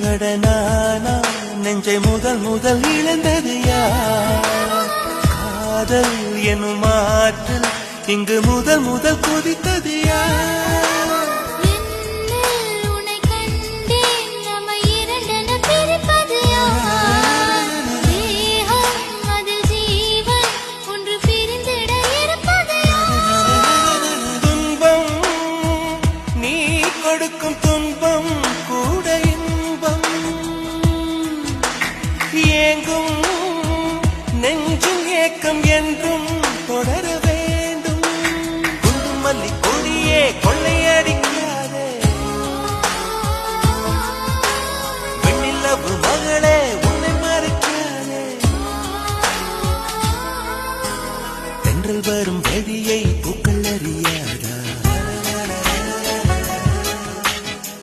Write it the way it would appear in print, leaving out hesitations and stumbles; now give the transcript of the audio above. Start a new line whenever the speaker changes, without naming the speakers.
அடனானா நெஞ்சை முதல் முதல் இழந்தது யார்? காதல் எனும் ஆற்றல் இங்கு முதல் முதல் கொதித்தது யார்? துன்பம் நீ கொடுக்கும் துன்பம்